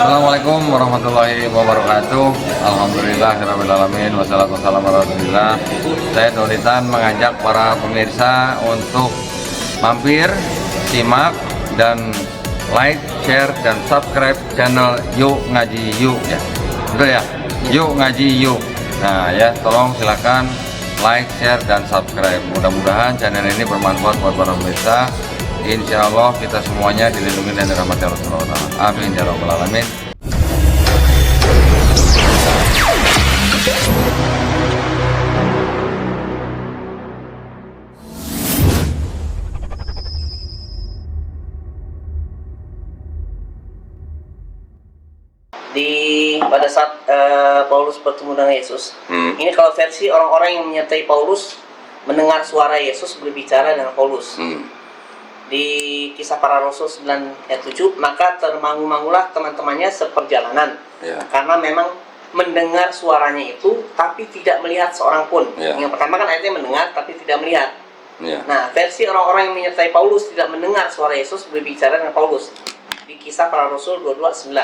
Assalamualaikum warahmatullahi wabarakatuh. Alhamdulillahirrahmanirrahim. Wassalamualaikum warahmatullahi wabarakatuh. Saya Dolitan mengajak para pemirsa untuk mampir, simak, dan like, share, dan subscribe channel Yuk Ngaji Yuk ya. Betul ya? Yuk Ngaji Yuk. Nah ya, tolong silakan like, share, dan subscribe. Mudah-mudahan channel ini bermanfaat buat para pemirsa. Insya Allah kita semuanya dilindungi dan dirahmati Rasulullah. Amin ya rabbal alamin. Pada saat Paulus bertemu dengan Yesus, ini kalau versi orang-orang yang menyertai Paulus mendengar suara Yesus berbicara dengan Paulus. Di Kisah Para Rasul 9 ayat 7, maka termangu-mangulah teman-temannya seperjalanan, karena memang mendengar suaranya itu tapi tidak melihat seorang pun. Yang pertama kan ayatnya mendengar tapi tidak melihat. Nah, versi orang-orang yang menyertai Paulus tidak mendengar suara Yesus berbicara dengan Paulus di Kisah Para Rasul 22:9.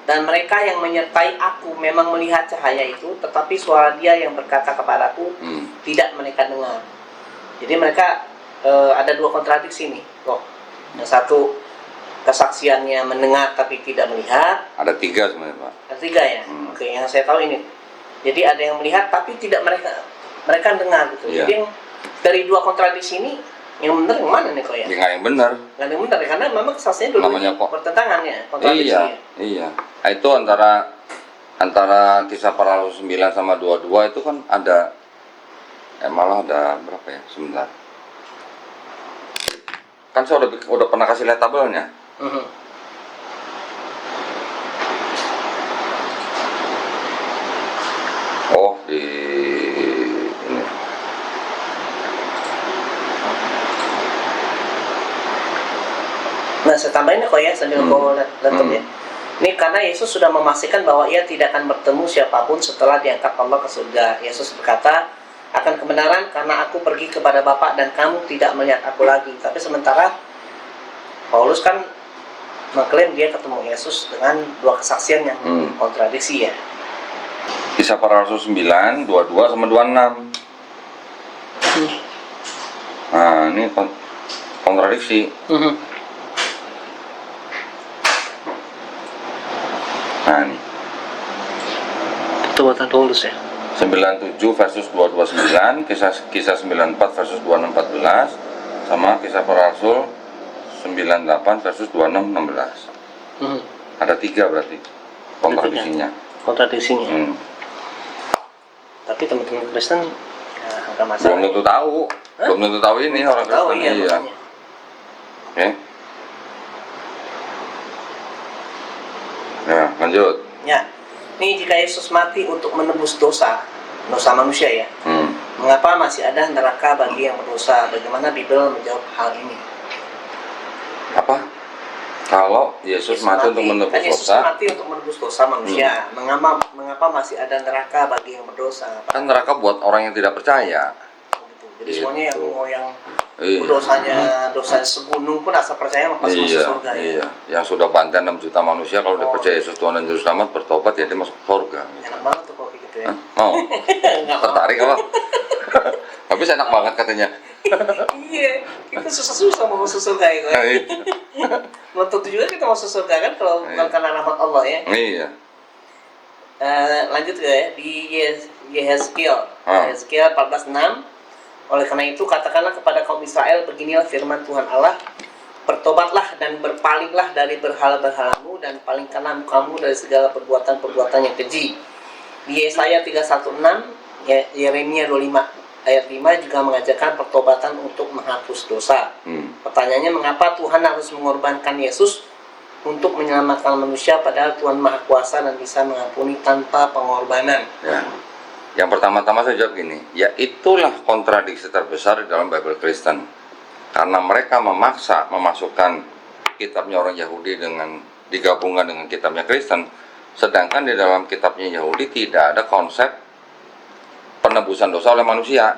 Dan mereka yang menyertai aku memang melihat cahaya itu, tetapi suara dia yang berkata kepadaku tidak mereka dengar. Jadi mereka ada dua kontradiksi nih kok. Yang satu kesaksiannya mendengar tapi tidak melihat. Ada tiga sebenarnya Pak. Ada tiga ya. Oke, yang saya tahu ini. Jadi ada yang melihat tapi tidak mereka dengar gitu. Jadi yang dari dua kontradiksi ini yang benar yang mana nih kok ya? Nggak yang benar. Nggak yang benar ya, karena memang kesaksiannya dua-duanya bertentangan ya, kontradiksinya. Iya. Nah, itu antara Kisah Para Rasul 9 sama 22 itu kan ada malah ada berapa ya? Sebentar. Kan saya udah pernah kasih lihat tabelnya. Oh, di ini. Nah, saya tambahin kok ya sambil bawa laptop ya. Ini karena Yesus sudah memastikan bahwa ia tidak akan bertemu siapapun setelah diangkat Allah ke surga. Yesus berkata, akan kebenaran karena aku pergi kepada Bapa dan kamu tidak melihat aku lagi. Tapi sementara Paulus kan mengklaim dia ketemu Yesus dengan dua kesaksian yang kontradiksi ya. Kisah Para Rasul 9, 22 sama 26. Nah, ini kontradiksi. Nah, ini Perbuatan Paulus ya. 97 versus 229, kisah 94 versus 2614, sama Kisah Para Rasul 98 versus 2616. Ada tiga berarti kontradiksinya. Kontradiksinya. Tapi teman-teman Kristen ya, nggak masalah. Belum tentu tahu. Belum tentu tahu ini orang Kristen. Iya. Oke. Ya, lanjut. Ya. Ini jika Yesus mati untuk menebus dosa manusia ya. Mengapa masih ada neraka bagi yang berdosa? Bagaimana Bible menjawab hal ini? Apa? Kalau Yesus mati untuk menebus Yesus dosa, mati untuk menebus dosa manusia. Mengapa masih ada neraka bagi yang berdosa? kan neraka buat orang yang tidak percaya. Jadi semuanya yang dosanya segunung pun asal percaya pasti masuk surga ya. Iya. Yang sudah bantai 6 juta manusia kalau udah percaya Yesus Tuhan dan Juru Selamat bertobat ya dia masuk surga. Enak banget tuh kalau gitu ya. Mau? Nggak mau. Tertarik apa? Tapi enak banget katanya. Iya, kita susah-susah mau masuk surga ya. Belum tentu juga kita masuk surga kan kalau bukan karena rahmat Allah ya. Iya. Lanjut ya di Yehezkiel 14:6. Oleh karena itu katakanlah kepada kaum Israel, beginilah firman Tuhan Allah, bertobatlah dan berpalinglah dari berhala-berhalamu dan palingkanlah mukamu dari segala perbuatan-perbuatan yang keji. Di Yesaya 3:1-6, Yeremia 25 ayat 5 juga mengajarkan pertobatan untuk menghapus dosa. Pertanyaannya, mengapa Tuhan harus mengorbankan Yesus untuk menyelamatkan manusia padahal Tuhan Maha Kuasa dan bisa mengampuni tanpa pengorbanan? Ya. Yang pertama-tama saya jawab gini, ya itulah kontradiksi terbesar di dalam Bible Kristen. Karena mereka memaksa memasukkan kitabnya orang Yahudi digabungkan dengan kitabnya Kristen, sedangkan di dalam kitabnya Yahudi tidak ada konsep penebusan dosa oleh manusia.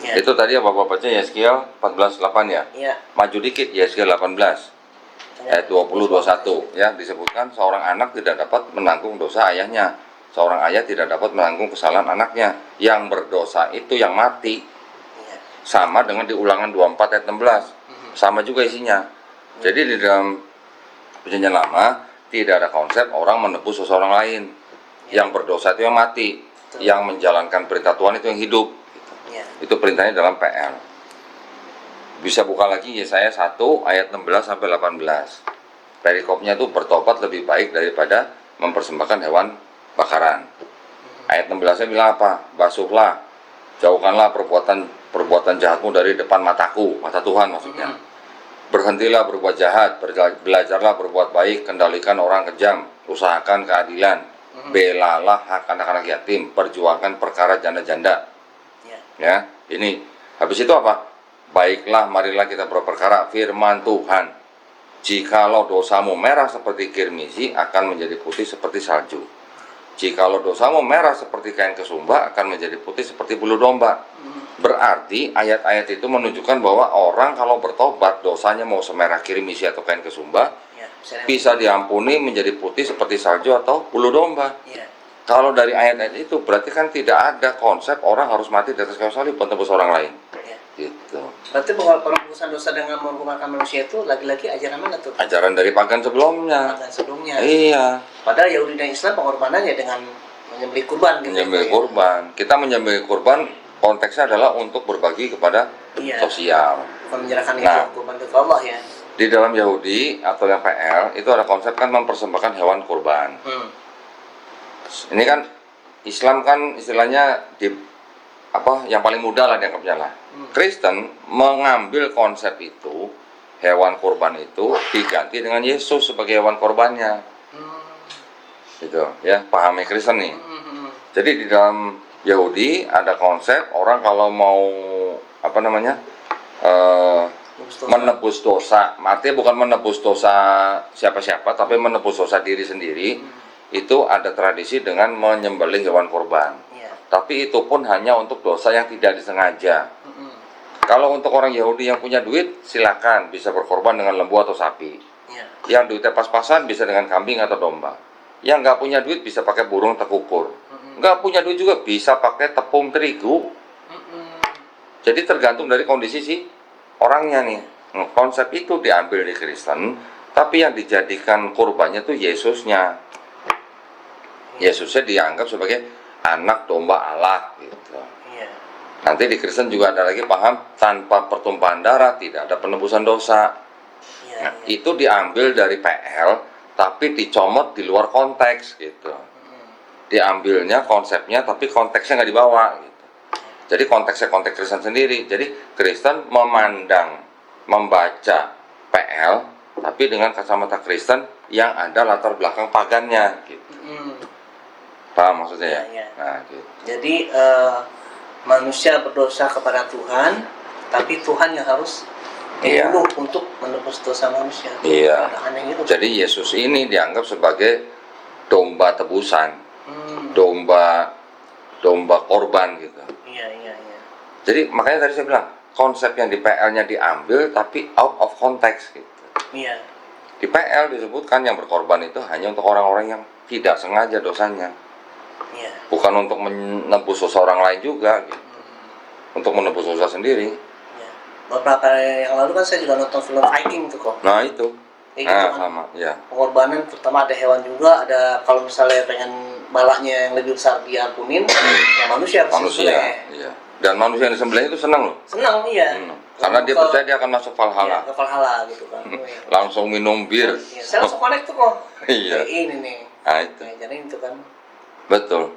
Ya. Itu tadi ya Bapak baca Yesaya 14:8 ya? Iya. Maju dikit Yesaya 18. ayat 20-21 ya, disebutkan seorang anak tidak dapat menanggung dosa ayahnya, seorang ayah tidak dapat menanggung kesalahan anaknya, yang berdosa itu yang mati. Sama dengan di Ulangan 24 ayat 16, sama juga isinya. Jadi di dalam Perjanjian Lama tidak ada konsep orang menebus seseorang lain. Yang berdosa itu yang mati, yang menjalankan perintah Tuhan itu yang hidup. Itu perintahnya dalam PL. Bisa buka lagi Yesaya 1 ayat 16 sampai 18. Perikopnya itu bertobat lebih baik daripada mempersembahkan hewan bakaran. Ayat 16-nya bilang apa? Basuhlah, jauhkanlah perbuatan jahatmu dari depan mataku, mata Tuhan maksudnya. Berhentilah berbuat jahat, belajarlah berbuat baik, kendalikan orang kejam, usahakan keadilan, belalah hak anak-anak yatim, perjuangkan perkara janda-janda. Ya, ini habis itu apa? Baiklah, marilah kita berperkara firman Tuhan. Jikalau dosamu merah seperti kirmizi, akan menjadi putih seperti salju. Jikalau dosamu merah seperti kain kesumba, akan menjadi putih seperti bulu domba. Berarti ayat-ayat itu menunjukkan bahwa orang kalau bertobat, dosanya mau semerah kirmizi atau kain kesumba, bisa diampuni menjadi putih seperti salju atau bulu domba. Kalau dari ayat-ayat itu berarti kan tidak ada konsep orang harus mati di atas kayu salib untuk tebus orang lain. Gitu. Berarti bahwa penebusan dosa dengan menggunakan manusia itu lagi-lagi ajaran mana tuh? Ajaran dari pagan sebelumnya. Pagan sebelumnya. Iya. Padahal Yahudi dan Islam pengorbanannya dengan menyembelih kurban. Gitu menyembelih kurban. Kita menyembelih kurban konteksnya adalah untuk berbagi kepada sosial. Bukan menyerahkan itu kurban ke Allah ya. Di dalam Yahudi atau yang PL itu ada konsep kan mempersembahkan hewan kurban. Ini kan Islam kan istilahnya yang paling mudah lah dianggapnya lah. Kristen mengambil konsep itu, hewan kurban itu diganti dengan Yesus sebagai hewan kurbannya. Gitu ya, pahami Kristen nih. Jadi di dalam Yahudi ada konsep orang kalau mau menebus dosa, artinya bukan menebus dosa siapa-siapa, tapi menebus dosa diri sendiri. Itu ada tradisi dengan menyembelih hewan kurban. Tapi itu pun hanya untuk dosa yang tidak disengaja. Kalau untuk orang Yahudi yang punya duit, silakan bisa berkorban dengan lembu atau sapi. Yang duitnya pas-pasan bisa dengan kambing atau domba. Yang nggak punya duit bisa pakai burung tekukur. Nggak punya duit juga bisa pakai tepung terigu. Jadi tergantung dari kondisi si orangnya nih. Konsep itu diambil di Kristen, tapi yang dijadikan kurbannya tuh Yesusnya. Yesusnya dianggap sebagai anak domba Allah gitu. Nanti di Kristen juga ada lagi paham tanpa pertumpahan darah tidak ada penebusan dosa. Itu diambil dari PL tapi dicomot di luar konteks gitu. Diambilnya konsepnya tapi konteksnya nggak dibawa gitu. Jadi konteksnya konteks Kristen sendiri. Jadi Kristen membaca PL tapi dengan kacamata Kristen yang ada latar belakang pagannya gitu. Paham maksudnya ya? Nah, gitu. Jadi manusia berdosa kepada Tuhan, tapi Tuhan yang harus dibunuh untuk menebus dosa manusia. Iya. Aneh gitu. Jadi Yesus ini dianggap sebagai domba tebusan, domba korban gitu. Iya. Jadi makanya tadi saya bilang konsep yang di PL-nya diambil tapi out of context gitu. Iya. Di PL disebutkan yang berkorban itu hanya untuk orang-orang yang tidak sengaja dosanya. Bukan untuk menebus dosa orang lain juga gitu. Untuk menebus dosa sendiri. Beberapa yang lalu kan saya juga nonton film Viking tuh kok. Nah itu. Sama ya. Pengorbanan pertama ada hewan juga, ada kalau misalnya pengen balaknya yang lebih besar diampunin, ya manusia harus disembelih. Iya. Dan manusia yang disembelih itu senang loh. Senang iya. Karena dia percaya dia akan masuk Valhalla. Ke Valhalla gitu kan. Langsung minum bir. Saya langsung connect tuh kok. Iya. Ini nih. Nah itu. Jadi itu kan. Betul.